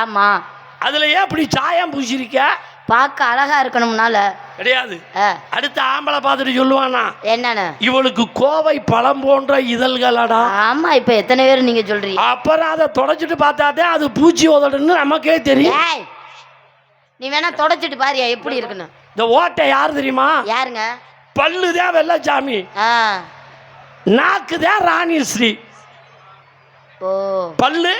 ஆமா. அதுல ஏன் இப்படி சாயம் பூசிருக்க? பார்க்க அழகா இருக்கணும்னால கிடையாது. அடுத்த ஆம்பளை பார்த்துட்டு சொல்லுவானா என்னன்னு, இவளுக்கு கோவை பழம் போன்ற இதழ்களடா. ஆமா, இப்ப எத்தனை பேர் நீங்க சொல்றீங்க. அப்புறம் அதை தொடச்சிட்டு பார்த்தாதே அது பூச்சி உதடுன்னு நமக்கே தெரியும். நீ வேணா தொடச்சிட்டு பாரியா எப்படி இருக்குன்னு. இந்த ஓட்டை யாரு தெரியுமா? யாருங்க? பல்லுதான் வெள்ளச்சாமி, நாக்குதான் ராணிஸ்ரீ. ஓ, பல்லு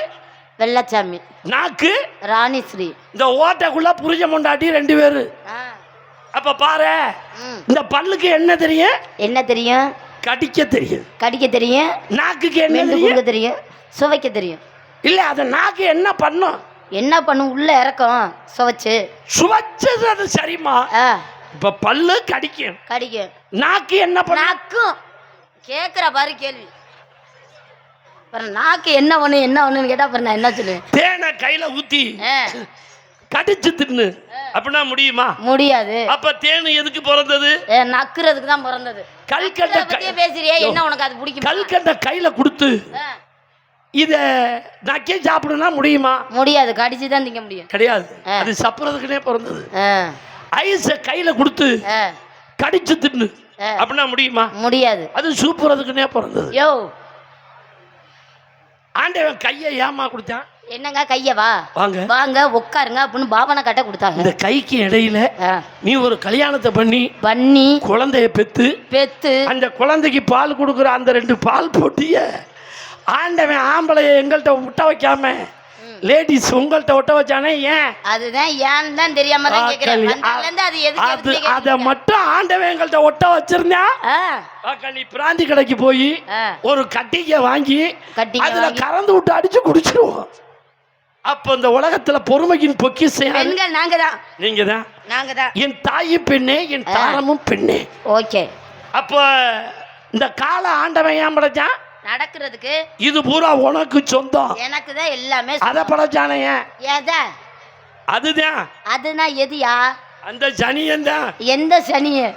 வெள்ளச்சாமி, நாக்கு ராணிஸ்ரீ. இந்த ஓட்டைக்குள்ள புரிஞ்ச முண்டாட்டி 2 பேரு. அப்ப பாரு, இந்த பல்லுக்கு என்ன தெரியும்? என்ன தெரியும்? கடிக்க தெரியும். கடிக்க தெரியும். நாக்குக்கு என்ன தெரியும்? சுவைக்க தெரியும். இல்ல, அது நாக்கு என்ன பண்ணும்? என்ன பண்ணும்? உள்ள இறக்கும், சுவைச்சு. சுவைச்சது அது சரிமா? இப்ப பல்லு கடிக்கும். கடிக்கும். நாக்கு என்ன பண்ணும்? நாக்கும் கேக்குற பாரு கேள்வி. நாக்கு என்ன ஒண்ணு என்ன ஒண்ணுன்னு கேட்டா பாரு நான் என்ன சொல்லுவேன்? தேனை கையில ஊத்தி கடிச்சு தின்னு அப்படின்னா முடியுமா? முடியாது. அப்ப தேனு எதுக்கு பிறந்தது? நக்குறதுக்கு தான் பிறந்தது. கல்கண்ட பத்தியே பேசுறியா? என்ன உனக்கு அது பிடிக்கும்? கல்கண்ட கையில கொடுத்து இத நக்கே சாப்பிடுனா முடியுமா? முடியாது. கடிச்சு தான் திங்க முடியும். கிடையாது, அது சப்புறதுக்குனே பிறந்தது. ஐஸ கையில கொடுத்து கடிச்சு தின்னு அப்படின்னா முடியுமா? முடியாது. அது சூப்புறதுக்குனே பிறந்தது. யோ, ஆண்டவன் கையை ஏமா கொடுத்தான்? என்னங்க கையவா? வாங்க வாங்க உட்காருங்க அப்படின்னு பாவனை கட்ட கொடுத்தாங்க. இந்த கைக்கு இடையில நீ ஒரு கல்யாணத்தை பண்ணி குழந்தைய பெத்து அந்த குழந்தைக்கு பால் கொடுக்குற அந்த 2 பால் போட்டிய ஆண்டவன் ஆம்பளைய எங்கள்கிட்ட விட்ட வைக்காம லேடிஸ் உங்கள்கிட்ட ஒட்ட வச்சானே ஏன்? அதுதான் ஏன்னு தான் தெரியாம தான் கேக்குறேன். அத மட்டும் ஆண்டவன் எங்கள்கிட்ட ஒட்ட வச்சிருந்தா நீ பிராந்தி கடைக்கு போய் ஒரு கட்டிக்க வாங்கி அதுல கறந்து விட்டு அடிச்சு குடிச்சிருவோம். அப்ப இந்த உலகத்துல பொறுமையின் பொக்கிஷம் நாங்க தான். நீங்க தான். நாங்க தான். என் தாயும் பெண்ணே, என் தாரமும் பெண்ணே. ஓகே. அப்ப இந்த கால ஆண்டவன் ஏன் படைச்சான்? நடக்கிறதுக்கு. இது பூரா உனக்கு சொந்தம். எனக்கு தான் எல்லாமே. அத படைச்சானே எத? அதுதான். அதுனா எதியா? அந்த சனியன் தான். எந்த சனிய?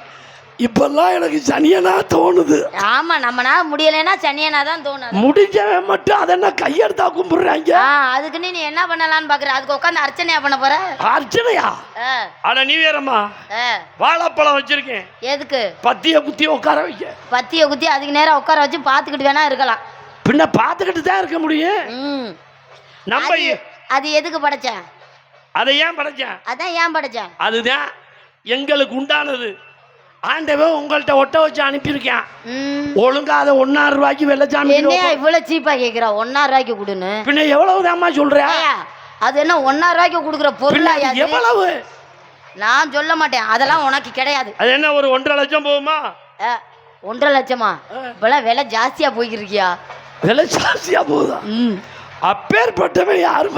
இப்பெல்லாம் எனக்கு சனியனா தோணுது. ஆமா, நம்மனா முடியலனா சனியனா தான் தோணுது. முடிஞ்சவன் மட்டும் அதென்ன கையெடுத்தா கும்பிடுறாங்க. அதுக்கு நீ என்ன பண்ணலாம்னு பாக்குற? அதுக்கு உட்கார்ந்து அர்ச்சனையா பண்ண போற? அர்ச்சனையா? அட நீ வேறம்மா. வாழைப்பழம் வச்சிருக்கேன். எதுக்கு? பத்திய குத்தி உட்கார வைக்க. பத்திய குத்தி அதுக்கு நேரா உட்கார வச்சு பாத்துக்கிட்டு வேணா இருக்கலாம். பின்ன பாத்துக்கிட்டு தான் இருக்க முடியும். நம்ம அது எதுக்கு படைச்ச? அதை ஏன் படைச்சேன்? அதான் ஏன் படைச்ச? அதுதான் எங்களுக்கு உண்டானது. ஆண்டவன் உங்கள்கிட்ட ஒட்ட வச்சு அனுப்பியிருக்கேன். ஒழுங்கா அதை 1.5 ரூபாய்க்கு வெள்ளச்சாமி. என்ன இவ்வளவு சீப்பா கேக்குறா? 1.5 ரூபாய்க்கு கொடுன்னு. பின்ன எவ்வளவுதாம்மா சொல்ற? அது என்ன 1.5 ரூபாய்க்கு கொடுக்குற பொருள்? எவ்வளவு? நான் சொல்ல மாட்டேன், அதெல்லாம் உனக்கு கிடையாது. அது என்ன ஒரு 1.5 லட்சம் போகுமா? 1.5 லட்சமா? இப்பெல்லாம் விலை ஜாஸ்தியா போய்க்கிருக்கியா? விலை ஜாஸ்தியா போகுதா? அப்பேற்பட்டவன் யாரும்